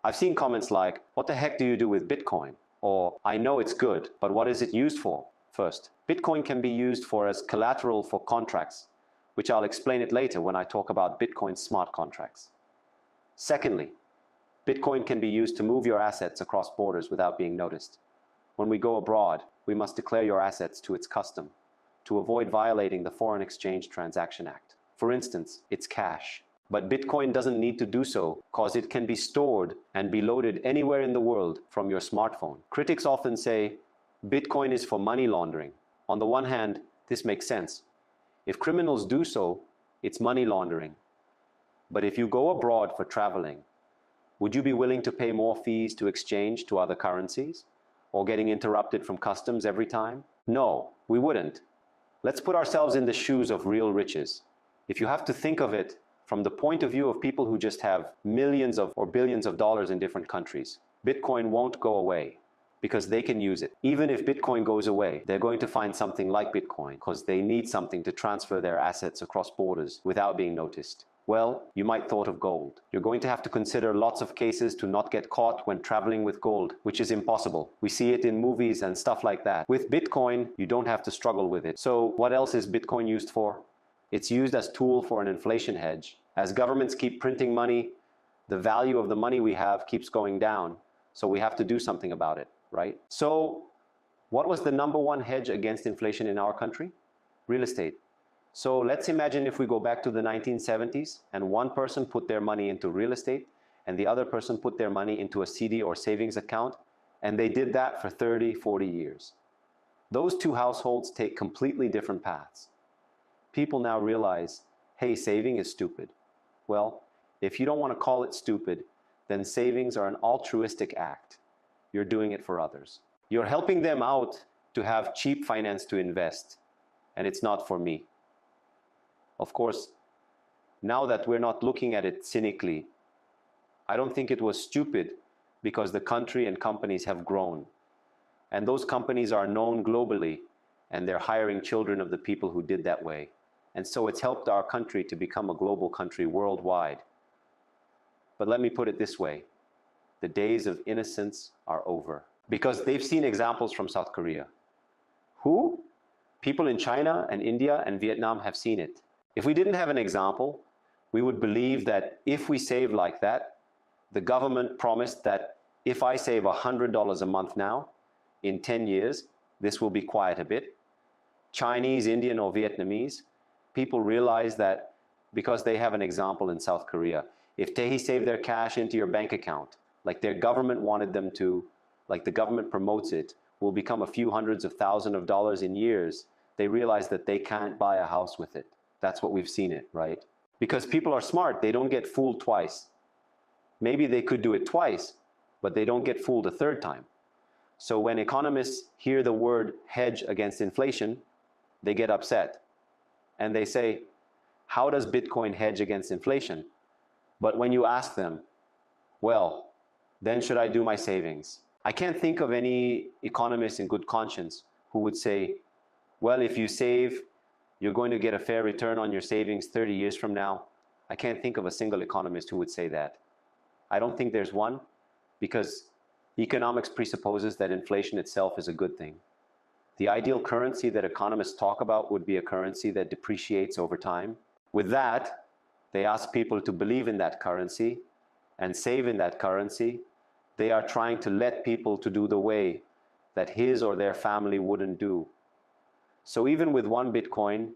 I've seen comments like, what the heck do you do with Bitcoin? Or, I know it's good, but what is it used for? First, Bitcoin can be used as collateral for contracts, which I'll explain it later when I talk about Bitcoin smart contracts. Secondly, Bitcoin can be used to move your assets across borders without being noticed. When we go abroad, we must declare your assets to its custom to avoid violating the Foreign Exchange Transaction Act. For instance, it's cash. But Bitcoin doesn't need to do so because it can be stored and be loaded anywhere in the world from your smartphone. Critics often say Bitcoin is for money laundering. On the one hand, this makes sense. If criminals do so, it's money laundering. But if you go abroad for traveling, would you be willing to pay more fees to exchange to other currencies? Or getting interrupted from customs every time? No, we wouldn't. Let's put ourselves in the shoes of real riches. If you have to think of it from the point of view of people who just have millions or billions of dollars in different countries, Bitcoin won't go away because they can use it. Even if Bitcoin goes away, they're going to find something like Bitcoin because they need something to transfer their assets across borders without being noticed. Well, you might thought of gold. You're going to have to consider lots of cases to not get caught when traveling with gold, which is impossible. We see it in movies and stuff like that. With Bitcoin, you don't have to struggle with it. So what else is Bitcoin used for? It's used as a tool for an inflation hedge. As governments keep printing money, the value of the money we have keeps going down. So we have to do something about it, right? So what was the #1 hedge against inflation in our country? Real estate. So let's imagine if we go back to the 1970s and one person put their money into real estate and the other person put their money into a CD or savings account, and they did that for 30, 40 years. Those two households take completely different paths. People now realize, hey, saving is stupid. Well, if you don't want to call it stupid, then savings are an altruistic act. You're doing it for others. You're helping them out to have cheap finance to invest, and it's not for me. Of course, now that we're not looking at it cynically, I don't think it was stupid because the country and companies have grown. And those companies are known globally, and they're hiring children of the people who did that way. And so it's helped our country to become a global country worldwide. But let me put it this way. The days of innocence are over. Because they've seen examples from South Korea. Who? People in China and India and Vietnam have seen it. If we didn't have an example, we would believe that if we save like that, the government promised that if I save $100 a month now, in 10 years, this will be quiet a bit. Chinese, Indian, or Vietnamese, people realize that because they have an example in South Korea, if they save their cash into your bank account, like their government wanted them to, like the government promotes it, will become a few hundreds of thousands of dollars in years, they realize that they can't buy a house with it. That's what we've seen it, right? Because people are smart, they don't get fooled twice. Maybe they could do it twice, but they don't get fooled a third time. So when economists hear the word hedge against inflation, they get upset. And they say, how does Bitcoin hedge against inflation? But when you ask them, well, then should I do my savings? I can't think of any economist in good conscience who would say, well, if you save, you're going to get a fair return on your savings 30 years from now. I can't think of a single economist who would say that. I don't think there's one, because economics presupposes that inflation itself is a good thing. The ideal currency that economists talk about would be a currency that depreciates over time. With that, they ask people to believe in that currency and save in that currency. They are trying to let people to do the way that his or their family wouldn't do. So even with one Bitcoin,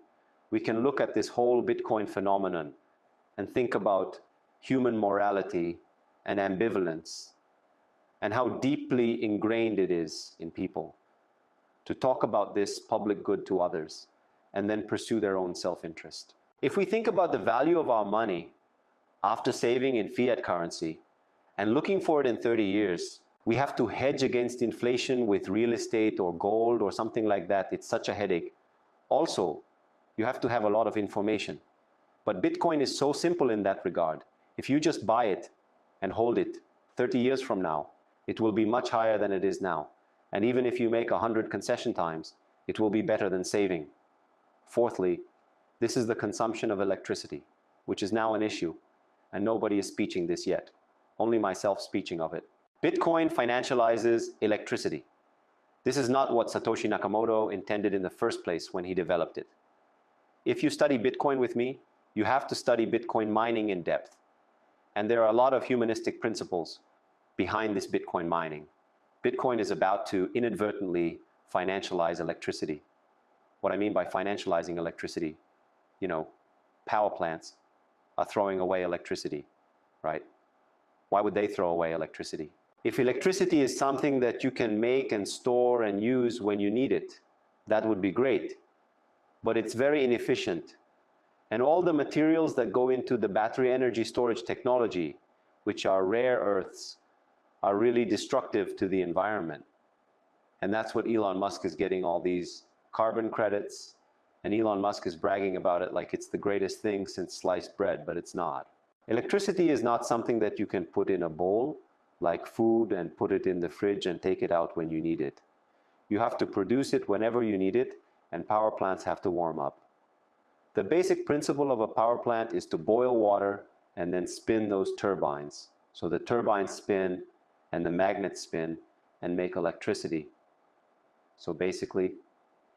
we can look at this whole Bitcoin phenomenon and think about human morality and ambivalence and how deeply ingrained it is in people to talk about this public good to others and then pursue their own self-interest. If we think about the value of our money after saving in fiat currency and looking for it in 30 years, we have to hedge against inflation with real estate or gold or something like that. It's such a headache. Also, you have to have a lot of information. But Bitcoin is so simple in that regard. If you just buy it and hold it 30 years from now, it will be much higher than it is now. And even if you make 100 concession times, it will be better than saving. Fourthly, this is the consumption of electricity, which is now an issue, and nobody is speaking this yet. only myself speaking of it. Bitcoin financializes electricity. This is not what Satoshi Nakamoto intended in the first place when he developed it. If you study Bitcoin with me, you have to study Bitcoin mining in depth. And there are a lot of humanistic principles behind this Bitcoin mining. Bitcoin is about to inadvertently financialize electricity. What I mean by financializing electricity, power plants are throwing away electricity, right? Why would they throw away electricity? If electricity is something that you can make and store and use when you need it, that would be great. But it's very inefficient. And all the materials that go into the battery energy storage technology, which are rare earths, are really destructive to the environment. And that's what Elon Musk is getting all these carbon credits, and Elon Musk is bragging about it like it's the greatest thing since sliced bread, but it's not. Electricity is not something that you can put in a bowl like food and put it in the fridge and take it out when you need it. You have to produce it whenever you need it, and power plants have to warm up. The basic principle of a power plant is to boil water and then spin those turbines. So the turbines spin and the magnets spin and make electricity. So basically,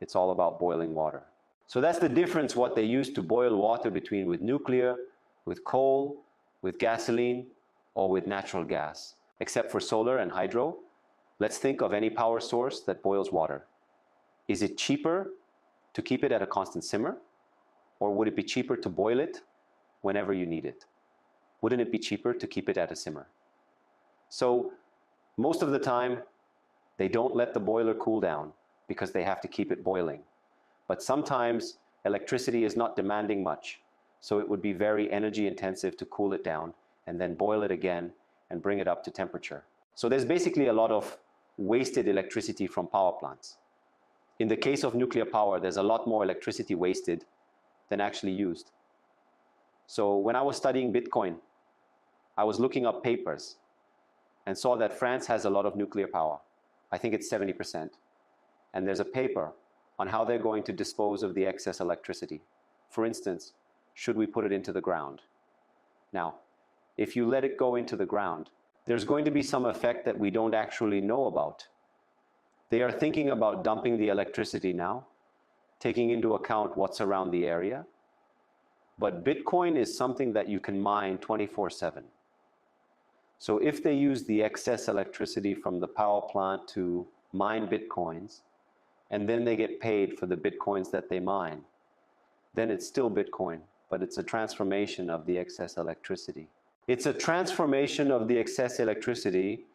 it's all about boiling water. So that's the difference what they use to boil water between with nuclear, with coal, with gasoline, or with natural gas. Except for solar and hydro, let's think of any power source that boils water. Is it cheaper to keep it at a constant simmer? Or would it be cheaper to boil it whenever you need it? Wouldn't it be cheaper to keep it at a simmer? So most of the time, they don't let the boiler cool down because they have to keep it boiling. But sometimes electricity is not demanding much, so it would be very energy intensive to cool it down and then boil it again and bring it up to temperature. So there's basically a lot of wasted electricity from power plants. In the case of nuclear power, there's a lot more electricity wasted than actually used. So when I was studying Bitcoin, I was looking up papers and saw that France has a lot of nuclear power. I think it's 70%. And there's a paper on how they're going to dispose of the excess electricity. For instance, should we put it into the ground? Now, if you let it go into the ground, there's going to be some effect that we don't actually know about. They are thinking about dumping the electricity now, taking into account what's around the area. But Bitcoin is something that you can mine 24/7. So if they use the excess electricity from the power plant to mine Bitcoins, and then they get paid for the Bitcoins that they mine, then it's still Bitcoin, but it's a transformation of the excess electricity. It's a transformation of the excess electricity,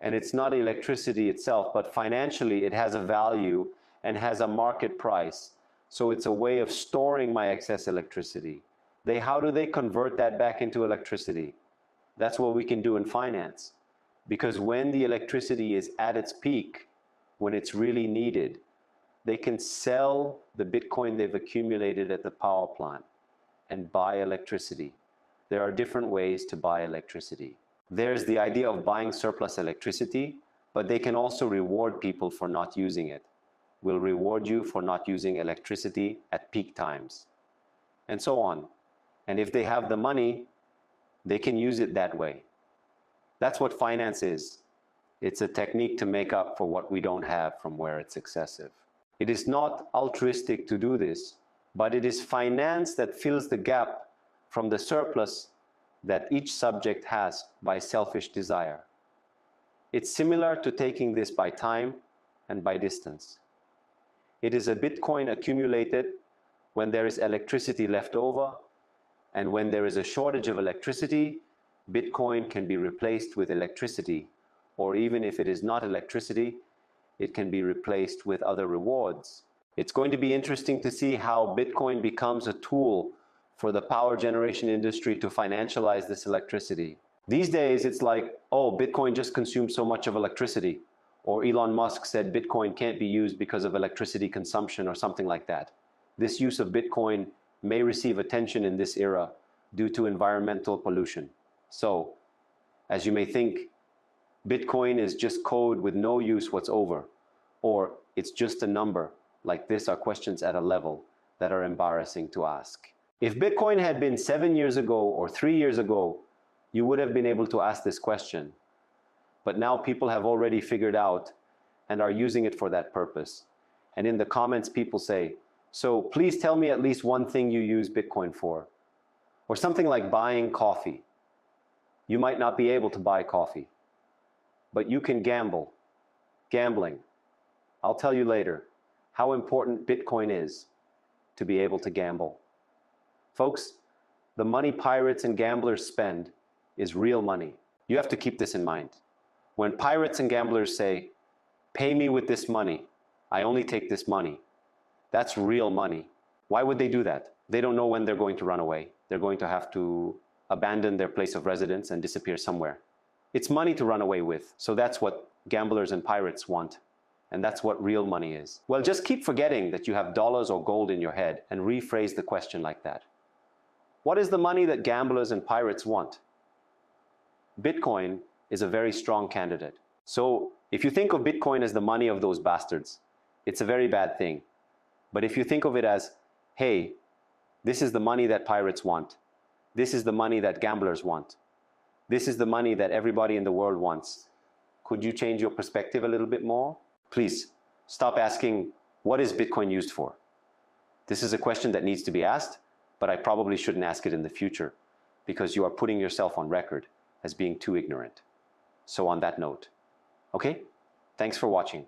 and it's not electricity itself, but financially it has a value and has a market price. So it's a way of storing my excess electricity. How do they convert that back into electricity? That's what we can do in finance. Because when the electricity is at its peak, when it's really needed, they can sell the Bitcoin they've accumulated at the power plant and buy electricity. There are different ways to buy electricity. There's the idea of buying surplus electricity, but they can also reward people for not using it. Will reward you for not using electricity at peak times, and so on. And if they have the money, they can use it that way. That's what finance is. It's a technique to make up for what we don't have from where it's excessive. It is not altruistic to do this, but it is finance that fills the gap from the surplus that each subject has by selfish desire. It's similar to taking this by time and by distance. It is a Bitcoin accumulated when there is electricity left over, and when there is a shortage of electricity, Bitcoin can be replaced with electricity, or even if it is not electricity, it can be replaced with other rewards. It's going to be interesting to see how Bitcoin becomes a tool for the power generation industry to financialize this electricity. These days, it's like, oh, Bitcoin just consumes so much of electricity. Or Elon Musk said Bitcoin can't be used because of electricity consumption or something like that. This use of Bitcoin may receive attention in this era due to environmental pollution. So, as you may think, Bitcoin is just code with no use whatsoever, or it's just a number. Like this are questions at a level that are embarrassing to ask. If Bitcoin had been 7 years ago or 3 years ago, you would have been able to ask this question. But now people have already figured out and are using it for that purpose. And in the comments, people say, so please tell me at least one thing you use Bitcoin for. Or something like buying coffee. You might not be able to buy coffee, but you can gamble. Gambling. I'll tell you later how important Bitcoin is to be able to gamble. Folks, the money pirates and gamblers spend is real money. You have to keep this in mind. When pirates and gamblers say, pay me with this money, I only take this money, that's real money. Why would they do that? They don't know when they're going to run away. They're going to have to abandon their place of residence and disappear somewhere. It's money to run away with, so that's what gamblers and pirates want. And that's what real money is. Well, just keep forgetting that you have dollars or gold in your head and rephrase the question like that. What is the money that gamblers and pirates want? Bitcoin is a very strong candidate. So if you think of Bitcoin as the money of those bastards, it's a very bad thing. But if you think of it as, hey, this is the money that pirates want. This is the money that gamblers want. This is the money that everybody in the world wants. Could you change your perspective a little bit more? Please stop asking, what is Bitcoin used for? This is a question that needs to be asked, but I probably shouldn't ask it in the future because you are putting yourself on record as being too ignorant. So on that note, okay? Thanks for watching.